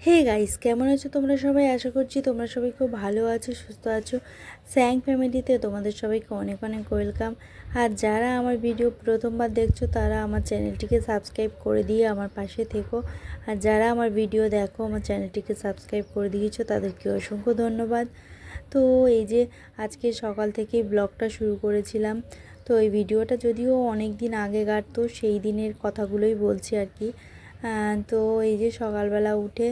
Hey guys, কেমন আছো তোমরা সবাই? আশা করছি তোমরা সবাই খুব ভালো আছো, সুস্থ আছো। স্যাং ফ্যামিলিতে তোমাদের সবাইকে অনেক অনেক ওয়েলকাম। আর যারা আমার ভিডিও প্রথমবার দেখছো তারা আমার চ্যানেলটিকে সাবস্ক্রাইব করে দিয়ে আমার পাশে থেকো। আর যারা আমার ভিডিও দেখো আমার চ্যানেলটিকে সাবস্ক্রাইব করে দিয়েছো তাদেরকে অসংখ্য ধন্যবাদ। তো এই যে আজকে সকাল থেকেই ব্লগটা শুরু করেছিলাম। তো এই ভিডিওটা যদিও অনেক দিন আগেকার, তো সেই দিনের কথাগুলোই বলছি আর কি। তো এই যে সকালবেলা উঠে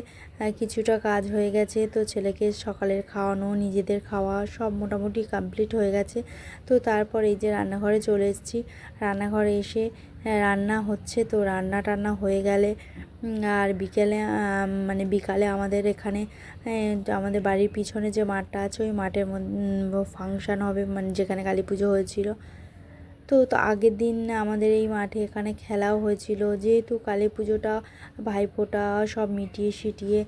কিছুটা কাজ হয়ে গেছে। তো ছেলেকে সকালের খাওয়ানো, নিজেদের খাওয়া সব মোটামুটি কমপ্লিট হয়ে গেছে। তো তারপর এই যে রান্নাঘরে চলে এসেছি। রান্নাঘরে এসে রান্না হচ্ছে। তো রান্না টান্না হয়ে গেলে আর বিকেলে বিকালে আমাদের এখানে আমাদের বাড়ির পিছনে যে মাঠটা আছে ওই মাঠের ফাংশান হবে, যেখানে কালী পুজো হয়েছিল। তো আগের দিন আমাদের এই মাঠে এখানে খেলাও হয়েছিল। যেহেতু কালী পুজোটা ভাইফোঁটা সব মিটিয়ে সিটিয়ে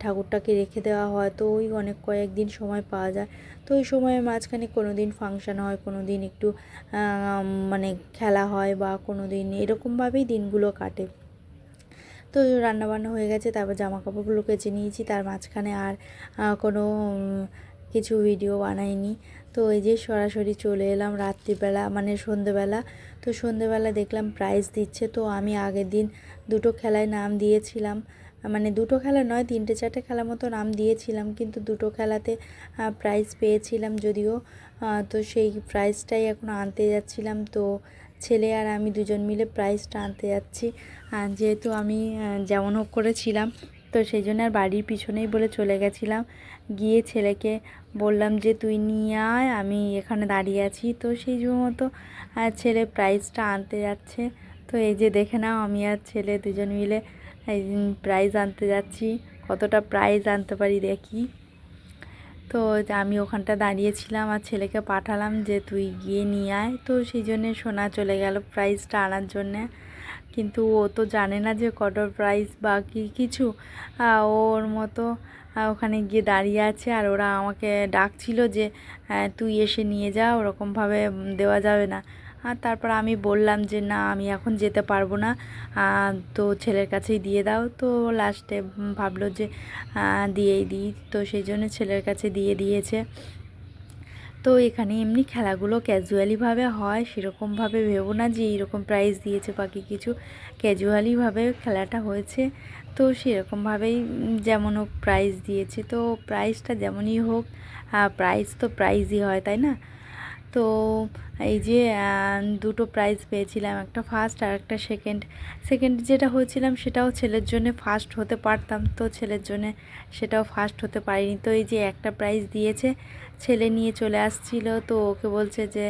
ঠাকুরটাকে রেখে দেওয়া হয়, তো ওই অনেক কয়েকদিন সময় পাওয়া যায়। তো ওই সময়ের মাঝখানে কোনো দিন ফাংশান হয়, কোনো দিন একটু খেলা হয়, বা কোনো দিন এরকমভাবেই দিনগুলো কাটে। তো রান্নাবান্না হয়ে গেছে, তারপর জামা কাপড়গুলো কেচে নিয়েছি। তার মাঝখানে আর কোনো কিছু ভিডিও বানাইনি। তো এই যে সরাসরি চলে এলাম রাত্রিবেলা, সন্ধেবেলা। তো সন্ধেবেলা দেখলাম প্রাইজ দিচ্ছে। তো আমি আগের দিন দুটো খেলায় নাম দিয়েছিলাম, দুটো খেলা নয়, 3-4টে খেলা মতো নাম দিয়েছিলাম, কিন্তু দুটো খেলাতে প্রাইজ পেয়েছিলাম যদিও। তো সেই প্রাইজটাই এখন আনতে যাচ্ছিলাম। তো ছেলে আর আমি দুজন মিলে প্রাইজটা আনতে যাচ্ছি। যেহেতু আমি যেমন হোক করেছিলাম, তো সেই জন্য আর বাড়ির পিছনেই বলে চলে গেছিলাম। গিয়ে ছেলেকে বললাম যে তুই নিয়ে আয়, আমি এখানে দাঁড়িয়ে আছি। তো সেই মতো ছেলে প্রাইজটা আনতে যাচ্ছে। তো এই যে দেখে নাও, আমি আর ছেলে দুজন মিলে প্রাইজ আনতে যাচ্ছি। কতটা প্রাইজ আনতে পারি দেখি। তো আমি ওখানটা দাঁড়িয়েছিলাম আর ছেলেকে পাঠালাম যে তুই গিয়ে নিয়ে আয়। তো সেই জন্যে সোনা চলে গেল প্রাইজটা আনার জন্যে। কিন্তু ও তো জানে না যে কত প্রাইজ বা কিছু। ওর মতো ওখানে গিয়ে দাঁড়িয়ে আছে, আর ওরা আমাকে ডাকছিল যে তুই এসে নিয়ে যা, ওরকমভাবে দেওয়া যাবে না। আর তারপর আমি বললাম যে না, আমি এখন যেতে পারবো না, তো ছেলের কাছেই দিয়ে দাও। তো লাস্টে ভাবলো যে দিয়েই দিই, তো সেই জন্য ছেলের কাছে দিয়ে দিয়েছে। তো এখানে এমনি খেলাগুলো ক্যাজুয়ালিভাবে হয়, সেরকমভাবে ভেবো না যে এইরকম প্রাইজ দিয়েছে বাকি কিছু। ক্যাজুয়ালিভাবে খেলাটা হয়েছে, তো সেরকমভাবেই যেমন হোক প্রাইজ দিয়েছে। তো প্রাইজটা যেমনই হোক, প্রাইজ তো প্রাইজই হয়, তাই না? তো এই যে দুটো প্রাইজ পেয়েছিলাম, একটা ফার্স্ট আর একটা সেকেন্ড। সেকেন্ড যেটা হয়েছিলাম সেটাও ছেলের জন্য, ফার্স্ট হতে পারতাম, তো ছেলের জন্য সেটাও ফার্স্ট হতে পারিনি। তো এই যে একটা প্রাইজ দিয়েছে, ছেলে নিয়ে চলে আসছিল। তো ওকে বলছে যে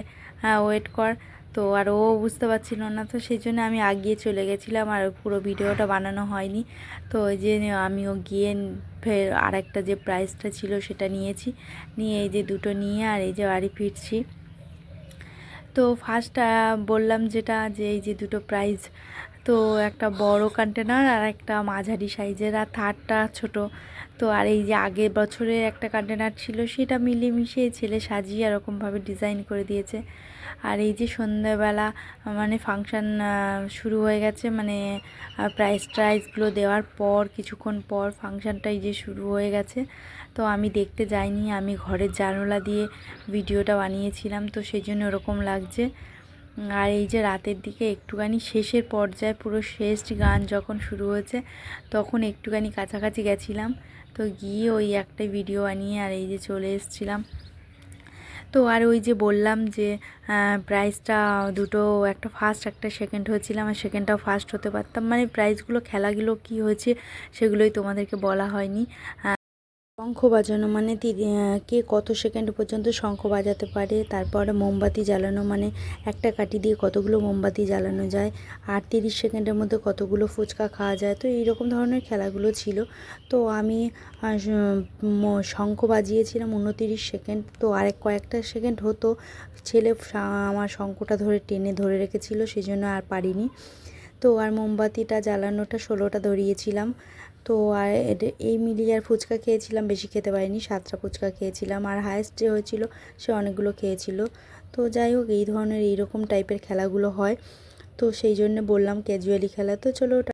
ওয়েট কর। তো আর ও বুঝতে পারছিল না, তো সেই জন্য আমি আগিয়ে চলে গেছিলাম, আর পুরো ভিডিওটা বানানো হয়নি। তো ওই যে আমিও গিয়ে ফের আরেকটা যে প্রাইজটা ছিল সেটা নিয়েছি, নিয়ে এই যে দুটো নিয়ে আর এই যে বাড়ি ফিরছি। তো ফার্স্ট বললাম যেটা, যে এই যে দুটো প্রাইজ, তো একটা বড় কন্টেনার আর একটা মাঝারি সাইজের, আর থার্ডটা ছোট। তো আর এই যে আগের বছরের একটা কন্টেনার ছিল সেটা মিলেমিশে ছেলে সাজিয়ে এরকমভাবে ডিজাইন করে দিয়েছে। আর এই যে সন্ধ্যাবেলা ফাংশান শুরু হয়ে গেছে, প্রাইজগুলো দেওয়ার পর কিছুক্ষণ পর ফাংশানটাই যে শুরু হয়ে গেছে। তো আমি দেখতে যাইনি, আমি ঘরের জানালা দিয়ে ভিডিওটা বানিয়েছিলাম, তো সেই জন্য ওরকম লাগছে। আর এই যে রাতের দিকে একটুখানি শেষের পর্যায়ে, পুরো শেষ গান যখন শুরু হয়েছে তখন একটুখানি কাছাকাছি গেছিলাম। তো গিয়ে ওই একটাই ভিডিও বানিয়ে আর এই যে চলে এসেছিলাম। তো আর ওই যে বললাম যে প্রাইজটা দুটো, একটা ফার্স্ট একটা সেকেন্ড হয়েছিলাম, আর সেকেন্ডটাও ফার্স্ট হতে পারতাম। প্রাইজগুলো খেলাগুলো কি হয়েছে সেগুলোই তোমাদেরকে বলা হয়নি। শঙ্খ বাজানো কে কত সেকেন্ড পর্যন্ত শঙ্খ বাজাতে পারে, তারপরে মোমবাতি জ্বালানো, একটা কাঠি দিয়ে কতগুলো মোমবাতি জ্বালানো যায়, আর 30 সেকেন্ডের মধ্যে কতগুলো ফুচকা খাওয়া যায়। তো এইরকম ধরনের খেলাগুলো ছিল। তো আমি শঙ্খ বাজিয়েছিলাম 29 সেকেন্ড। তো কয়েকটা সেকেন্ড হতো, ছেলে আমার শঙ্খটা টেনে ধরে রেখেছিল, সেই জন্য আর পারিনি। তো আর মোমবাতিটা জ্বালানোটা 16টা ধরিয়েছিলাম। তো আর এই মিলিয়ে আর ফুচকা খেয়েছিলাম, বেশি খেতে পারিনি, 7টা ফুচকা খেয়েছিলাম। আর হায়েস্ট যে হয়েছিল সে অনেকগুলো খেয়েছিল। তো যাই হোক, এই ধরনের এইরকম টাইপের খেলাগুলো হয়, তো সেই জন্য বললাম ক্যাজুয়ালি খেলা। তো চলো।